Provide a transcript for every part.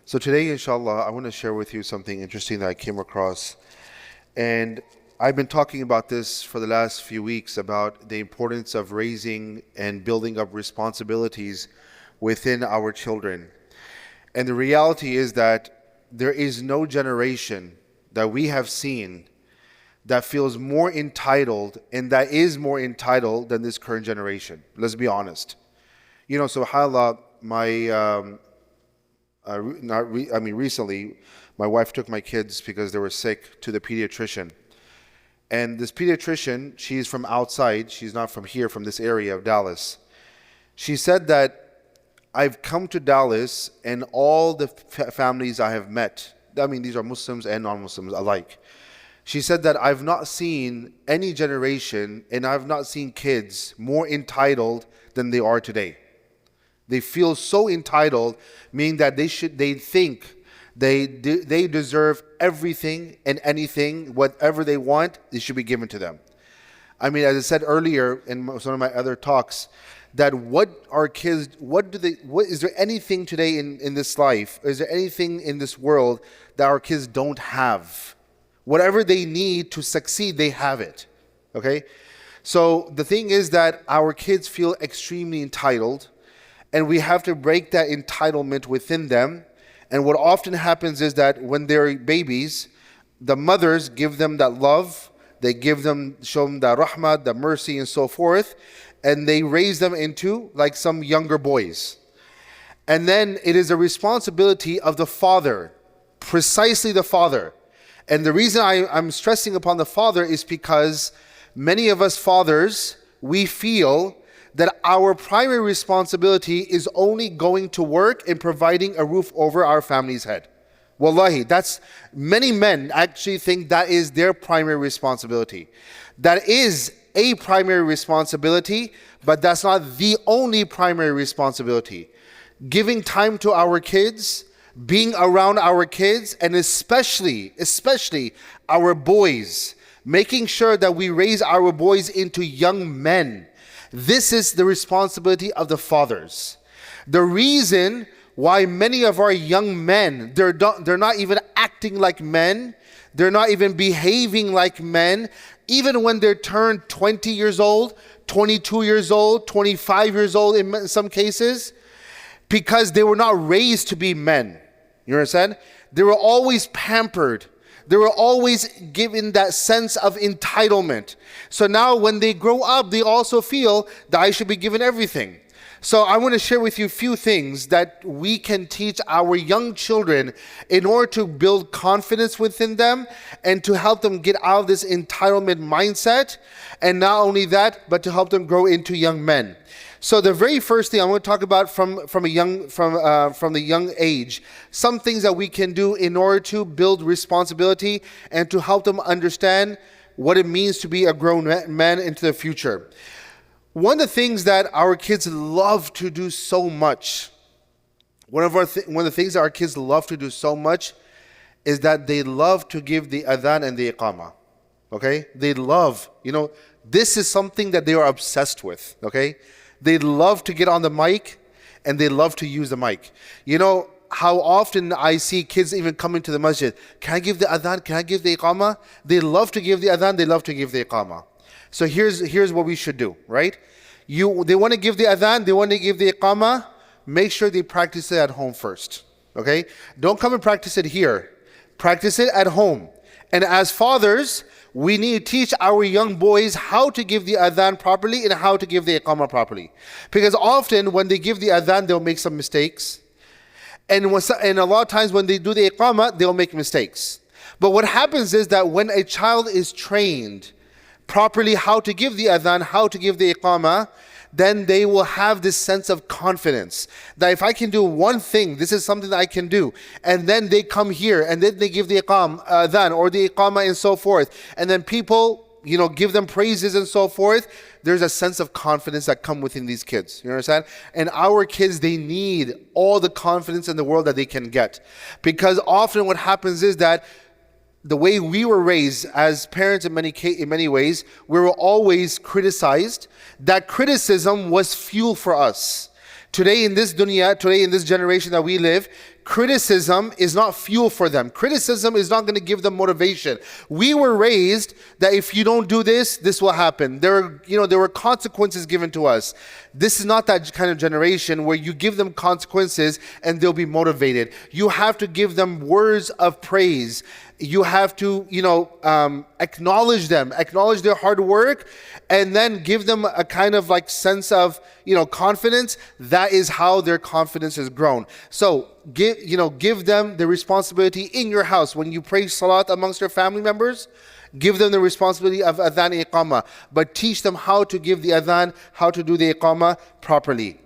So today, inshallah, I want to share with you something interesting that I came across. And I've been talking about this for the last few weeks about the importance of raising and building up responsibilities within our children. And the reality is that there is no generation that we have seen that feels more entitled and that is more entitled than this current generation. Let's be honest. You know, subhanAllah, recently, my wife took my kids because they were sick to the pediatrician. And this pediatrician, she's from outside, she's not from here, from this area of Dallas. She said that I've come to Dallas and all the families I have met, these are Muslims and non-Muslims alike. She said that I've not seen any generation and I've not seen kids more entitled than they are today. They feel so entitled, meaning that they think they deserve everything and anything, whatever they want, it should be given to them. As I said earlier in some of my other talks, that is there anything today in this life, is there anything in this world that our kids don't have? Whatever they need to succeed, they have it. Okay? So the thing is that our kids feel extremely entitled, and we have to break that entitlement within them. And what often happens is that when they're babies, the mothers give them that love, they show them the rahmah, the mercy, and so forth, and they raise them into like some younger boys. And then it is a responsibility of the father, precisely the father. And the reason I'm stressing upon the father is because many of us fathers, we feel that our primary responsibility is only going to work and providing a roof over our family's head. Wallahi, many men actually think that is their primary responsibility. That is a primary responsibility, but that's not the only primary responsibility. Giving time to our kids, being around our kids, and especially our boys, making sure that we raise our boys into young men. This is the responsibility of the fathers. The reason why many of our young men, they're not even acting like men, they're not even behaving like men, even when they're turned 20 years old, 22 years old, 25 years old in some cases, because they were not raised to be men. You understand? They were always pampered. They were always given that sense of entitlement. So now when they grow up, they also feel that I should be given everything. So I want to share with you a few things that we can teach our young children in order to build confidence within them and to help them get out of this entitlement mindset. And not only that, but to help them grow into young men. So the very first thing I want to talk about from the young age, some things that we can do in order to build responsibility and to help them understand what it means to be a grown man into the future. One of the things that our kids love to do so much, one of the things that our kids love to do so much is that they love to give the adhan and the iqamah. Okay? They love, this is something that they are obsessed with. Okay? They love to get on the mic and they love to use the mic. You know how often I see kids even coming to the masjid. Can I give the adhan? Can I give the iqamah? They love to give the adhan. They love to give the iqamah. So here's what we should do, right? They want to give the adhan. They want to give the iqamah. Make sure they practice it at home first. Okay? Don't come and practice it here. Practice it at home. And as fathers, we need to teach our young boys how to give the adhan properly and how to give the iqamah properly. Because often when they give the adhan, they'll make some mistakes. And a lot of times when they do the iqamah, they'll make mistakes. But what happens is that when a child is trained properly how to give the adhan, how to give the iqamah, then they will have this sense of confidence that if I can do one thing, this is something that I can do. And then they come here and then they give the adhan or the iqamah and so forth. And then people, give them praises and so forth. There's a sense of confidence that come within these kids. You understand? And our kids, they need all the confidence in the world that they can get. Because often what happens is that the way we were raised as parents in many ways, we were always criticized. That criticism was fuel for us. Today in this dunya, today in this generation that we live, Criticism is not fuel for them. Criticism is not going to give them motivation. We were raised that if you don't do this, this will happen. There were consequences given to us. This is not that kind of generation where you give them consequences and they'll be motivated. You have to give them words of praise. You have to, acknowledge them, acknowledge their hard work, and then give them a kind of like sense of, confidence. That is how their confidence is grown. So give them the responsibility in your house. When you pray salat amongst your family members, give them the responsibility of adhan iqamah, but teach them how to give the adhan, how to do the iqamah properly.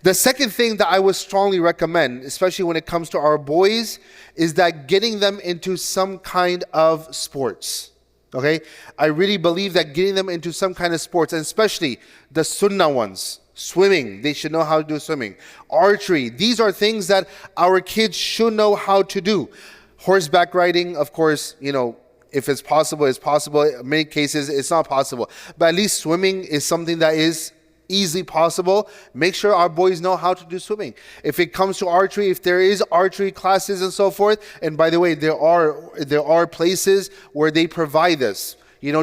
The second thing that I would strongly recommend, especially when it comes to our boys, is that getting them into some kind of sports. Okay? I really believe that getting them into some kind of sports, and especially the sunnah ones, swimming, they should know how to do swimming. Archery, these are things that our kids should know how to do. Horseback riding, of course, if it's possible, it's possible. In many cases, it's not possible. But at least swimming is something that is easily possible. Make sure our boys know how to do swimming. If it comes to archery, if there is archery classes and so forth, and by the way, there are places where they provide this.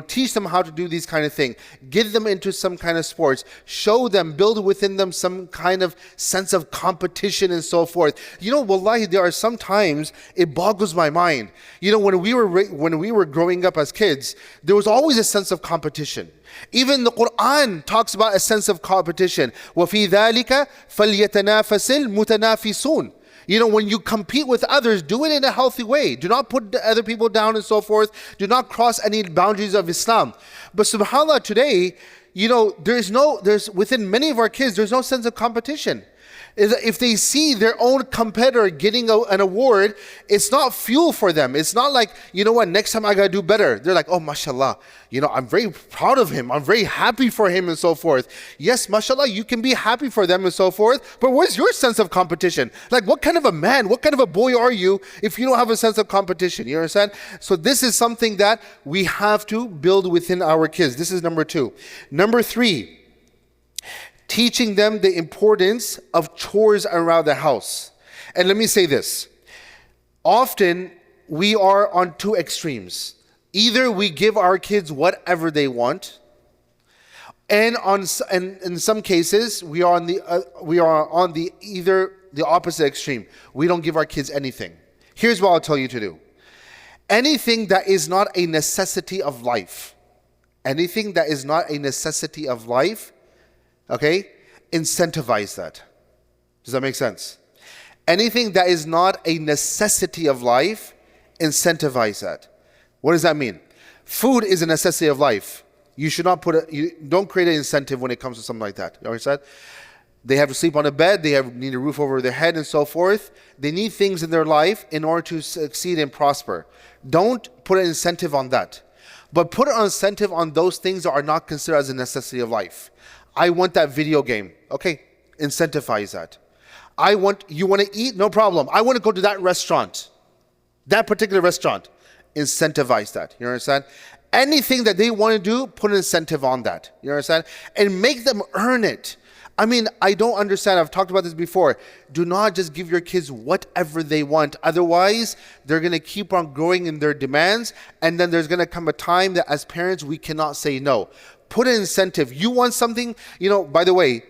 Teach them how to do these kind of things. Get them into some kind of sports. Show them, build within them some kind of sense of competition and so forth. Wallahi, there are some times it boggles my mind. When we were growing up as kids, there was always a sense of competition. Even the Quran talks about a sense of competition. وَفِي ذَلِكَ فَلْيَتَنَافَسِ الْمُتَنَافِسُونَ. When you compete with others, do it in a healthy way. Do not put the other people down and so forth. Do not cross any boundaries of Islam. But subhanAllah, today, there's within many of our kids, there's no sense of competition. If they see their own competitor getting an award, it's not fuel for them. It's not like, next time I got to do better. They're like, oh, mashallah, I'm very proud of him. I'm very happy for him and so forth. Yes, mashallah, you can be happy for them and so forth. But where's your sense of competition? Like, what kind of a man, what kind of a boy are you if you don't have a sense of competition? You understand? So this is something that we have to build within our kids. This is number 2. Number 3. Teaching them the importance of chores around the house. And let me say this. Often we are on two extremes. Either we give our kids whatever they want, and in some cases we are on the opposite extreme. We don't give our kids anything. Here's what I'll tell you to do. Anything that is not a necessity of life. Anything that is not a necessity of life, okay, incentivize that. Does that make sense? Anything that is not a necessity of life, incentivize that. What does that mean? Food is a necessity of life. You should not don't create an incentive when it comes to something like that. You understand? They have to sleep on a bed, need a roof over their head and so forth. They need things in their life in order to succeed and prosper. Don't put an incentive on that. But put an incentive on those things that are not considered as a necessity of life. I want that video game. Okay, incentivize that. You want to eat? No problem. I want to go to that restaurant. That particular restaurant. Incentivize that. You understand? Anything that they want to do, put an incentive on that. You understand? And make them earn it. I don't understand. I've talked about this before. Do not just give your kids whatever they want. Otherwise, they're going to keep on growing in their demands. And then there's going to come a time that as parents, we cannot say no. Put an incentive. You want something, by the way,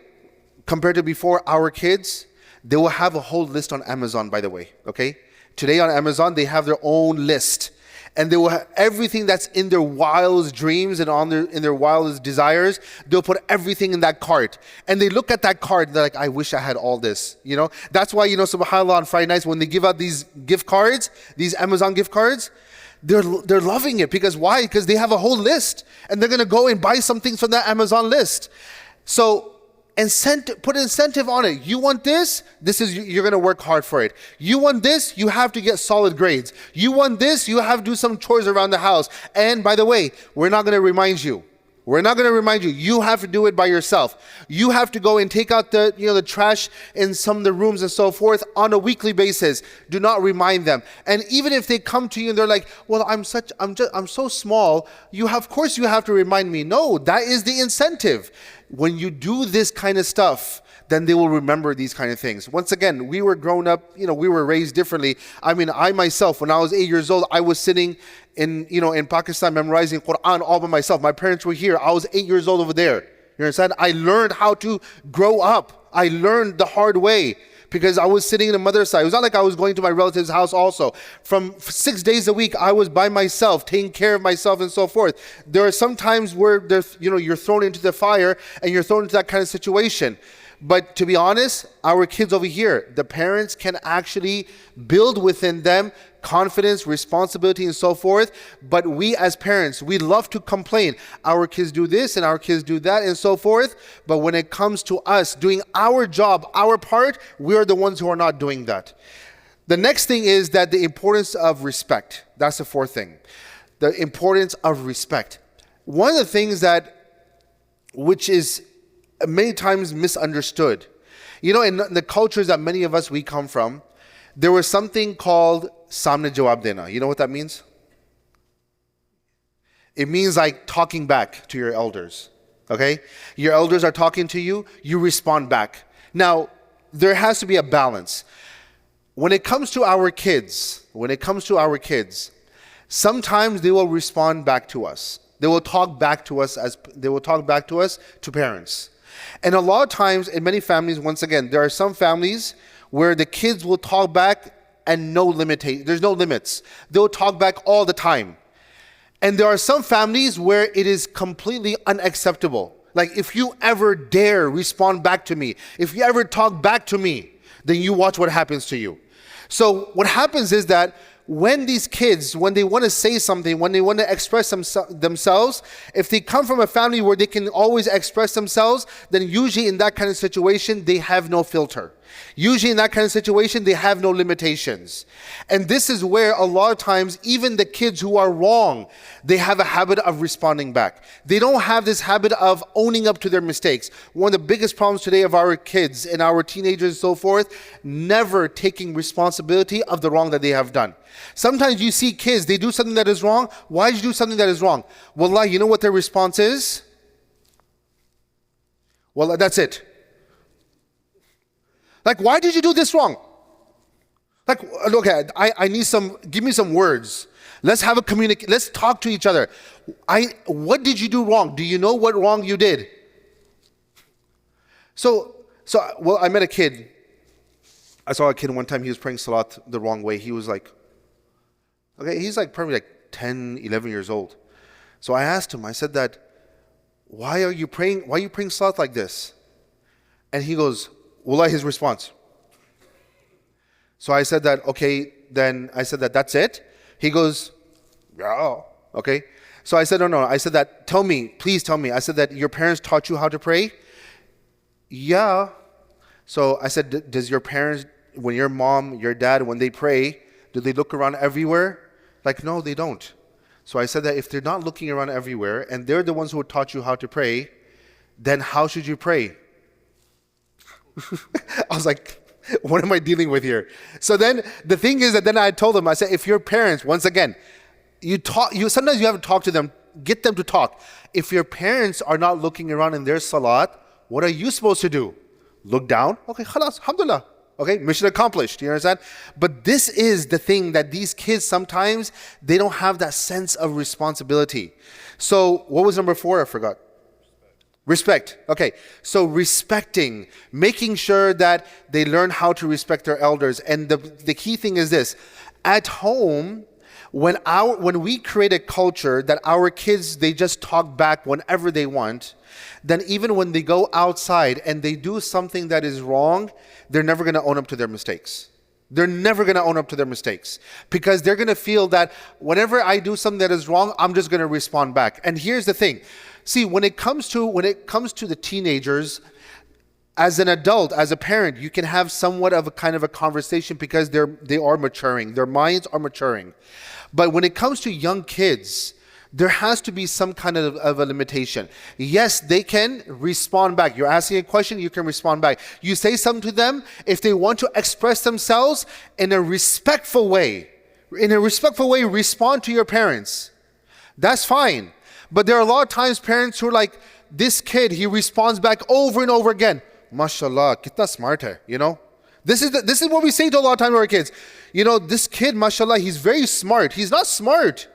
compared to before, our kids, they will have a whole list on Amazon, by the way. Okay? Today on Amazon, they have their own list. And they will have everything that's in their wildest dreams and in their wildest desires. They'll put everything in that cart. And they look at that cart and they're like, I wish I had all this. That's why, subhanAllah, on Friday nights when they give out these gift cards, these Amazon gift cards, they're loving it. Because why? Because they have a whole list. And they're going to go and buy some things from that Amazon list. So put incentive on it. You want this? You're going to work hard for it. You want this? You have to get solid grades. You want this? You have to do some chores around the house. And by the way, we're not going to remind you. We're not going to remind you. You have to do it by yourself. You have to go and take out the trash in some of the rooms and so forth on a weekly basis. Do not remind them. And even if they come to you and they're like, well, I'm so small. Of course you have to remind me. No, that is the incentive. When you do this kind of stuff, then they will remember these kind of things. Once again, we were grown up, we were raised differently. I mean, I myself, when I was 8 years old, I was sitting in Pakistan memorizing Quran all by myself. My parents were here. I was 8 years old over there. You understand? I learned how to grow up. I learned the hard way because I was sitting in the mother's side. It was not like I was going to my relative's house also. From 6 days a week, I was by myself, taking care of myself and so forth. There are some times where you're thrown into the fire and you're thrown into that kind of situation. But to be honest, our kids over here, the parents can actually build within them confidence, responsibility, and so forth. But we as parents, we love to complain. Our kids do this and our kids do that and so forth. But when it comes to us doing our job, our part, we are the ones who are not doing that. The next thing is that the importance of respect. That's the fourth thing. The importance of respect. One of the things which is many times misunderstood. In the cultures that many of us we come from, there was something called Samne Jawab Dena. You know what that means? It means like talking back to your elders. Okay? Your elders are talking to you, you respond back. Now, there has to be a balance. When it comes to our kids, sometimes they will respond back to us. They will talk back to us to parents. And a lot of times in many families, once again, there are some families where the kids will talk back and there's no limits. They'll talk back all the time. And there are some families where it is completely unacceptable. Like if you ever dare respond back to me, if you ever talk back to me, then you watch what happens to you. So what happens is that when these kids, when they want to say something, when they want to express themselves, if they come from a family where they can always express themselves, then usually in that kind of situation, they have no filter. Usually in that kind of situation, they have no limitations. And this is where a lot of times, even the kids who are wrong, they have a habit of responding back. They don't have this habit of owning up to their mistakes. One of the biggest problems today of our kids and our teenagers and so forth, never taking responsibility of the wrong that they have done. Sometimes you see kids, they do something that is wrong. Why did you do something that is wrong? Wallah, you know what their response is? Well, that's it. Like, why did you do this wrong? Like, look, I need give me some words. Let's have let's talk to each other. What did you do wrong? Do you know what wrong you did? Well, I met a kid. I saw a kid one time, he was praying salat the wrong way. He was like, he's like probably like 10, 11 years old. So I asked him, I said that, why are you praying salat like this? And he goes, Wallah, his response. So I said that, okay, then I said that, that's it? He goes, yeah, okay. So I said, no. I said that, please tell me. I said that your parents taught you how to pray? Yeah. So I said, does your parents, when your mom, your dad, when they pray, do they look around everywhere? Like, no, they don't. So I said that if they're not looking around everywhere and they're the ones who taught you how to pray, then how should you pray? I was like, what am I dealing with here? So then the thing is that then I told them, I said, if your parents, once again, sometimes you have to talk to them, get them to talk. If your parents are not looking around in their salat, what are you supposed to do? Look down? Okay, khalas, alhamdulillah. Okay, mission accomplished, you understand? But this is the thing that these kids sometimes, they don't have that sense of responsibility. So what was number 4? I forgot. Respect. Okay, so respecting, making sure that they learn how to respect their elders. And the key thing is this: at home, when we create a culture that our kids, they just talk back whenever they want, then even when they go outside and they do something that is wrong, they're never going to own up to their mistakes. They're never going to own up to their mistakes because they're going to feel that whenever I do something that is wrong, I'm just going to respond back. And here's the thing. See, when it comes to the teenagers, as an adult, as a parent, you can have somewhat of a kind of a conversation because they are maturing. Their minds are maturing. But when it comes to young kids, there has to be some kind of a limitation. Yes, they can respond back. You're asking a question, you can respond back. You say something to them, if they want to express themselves in a respectful way, respond to your parents. That's fine. But there are a lot of times parents who are like, this kid, he responds back over and over again. mashallah, kitna smart hai, you know. This is what we say to a lot of times to our kids. You know, this kid, mashallah, he's very smart. He's not smart.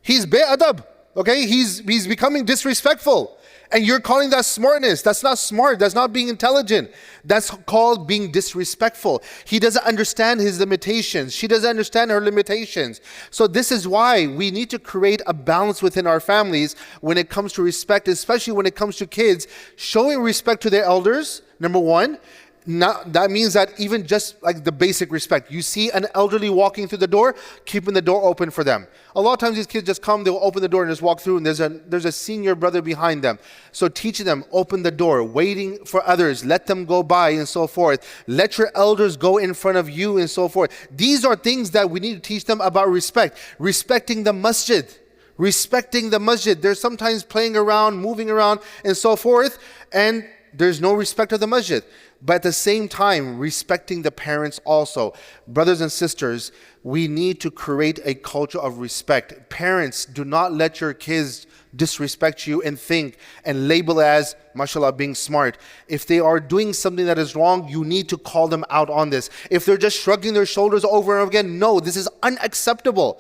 He's be'adab, okay? He's becoming disrespectful. And you're calling that smartness. That's not smart. That's not being intelligent. That's called being disrespectful. He doesn't understand his limitations. She doesn't understand her limitations. So this is why we need to create a balance within our families when it comes to respect, especially when it comes to kids. Showing respect to their elders, number one. That means that even just like the basic respect, you see an elderly walking through the door, keeping the door open for them. A lot of times these kids just come, they'll open the door and just walk through, and there's a senior brother behind them. So teaching them, open the door, waiting for others, let them go by and so forth. Let your elders go in front of you and so forth. These are things that we need to teach them about respect. Respecting the masjid. Respecting the masjid. They're sometimes playing around, moving around and so forth, and there's no respect of the masjid. But at the same time, respecting the parents also. Brothers and sisters, we need to create a culture of respect. Parents, do not let your kids disrespect you and think and label as, mashallah, being smart. If they are doing something that is wrong, you need to call them out on this. If they're just shrugging their shoulders over and over again, no, this is unacceptable.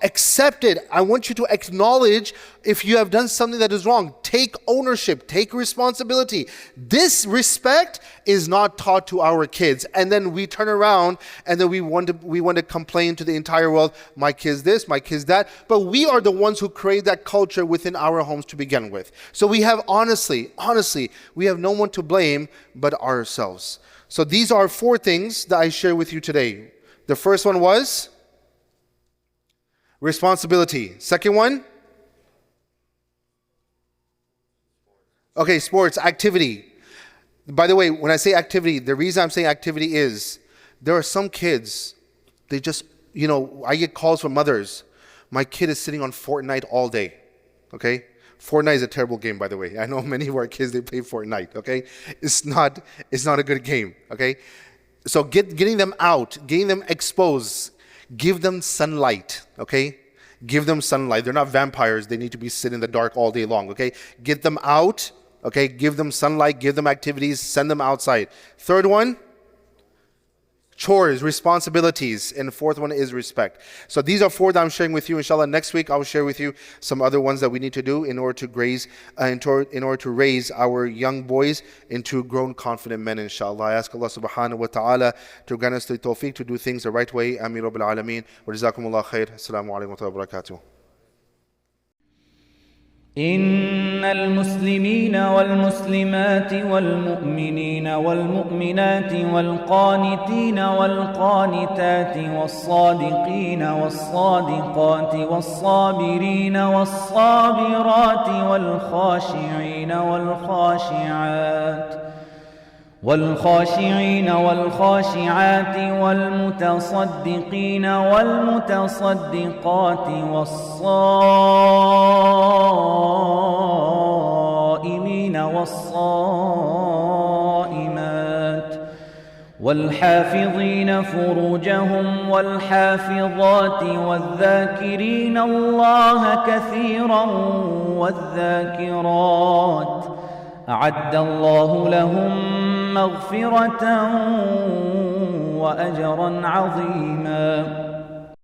Accept it. I want you to acknowledge if you have done something that is wrong. Take ownership, take responsibility. This respect is not taught to our kids. And then we turn around and then we want to complain to the entire world, my kid's this, my kid's that. But we are the ones who create that culture within our homes to begin with. So we have honestly, we have no one to blame but ourselves. So these are 4 things that I share with you today. The first one was responsibility. Second one? Okay, sports, activity. By the way, when I say activity, the reason I'm saying activity is there are some kids, they just, you know, I get calls from mothers. My kid is sitting on Fortnite all day, okay? Fortnite is a terrible game, by the way. I know many of our kids, they play Fortnite, okay? It's not a good game, okay? So getting them out, getting them exposed, give them sunlight, okay? Give them sunlight. They're not vampires. They need to be sitting in the dark all day long, okay? Get them out, okay? Give them sunlight, give them activities, send them outside. Third one, chores, responsibilities. And the fourth one is respect. So these are 4 that I'm sharing with you. Inshallah, next week I will share with you some other ones that we need to do in order to raise our young boys into grown, confident men, inshallah. I ask Allah subhanahu wa ta'ala to grant us the tawfiq to do things the right way. Ameen Rabbil Alameen. Wa jazakumullah khair. Assalamu alaikum wa barakatuh. إن المسلمين والمسلمات والمؤمنين والمؤمنات والقانتين والقانتات والصادقين والصادقات والصابرين والصابرات والخاشعين والخاشعات والخاشعين والخاشعات والمتصدقين والمتصدقات والصائمين والصائمات والحافظين فروجهم والحافظات والذاكرين الله كثيرا والذاكرات أعد الله لهم مغفرة وأجرا عظيما.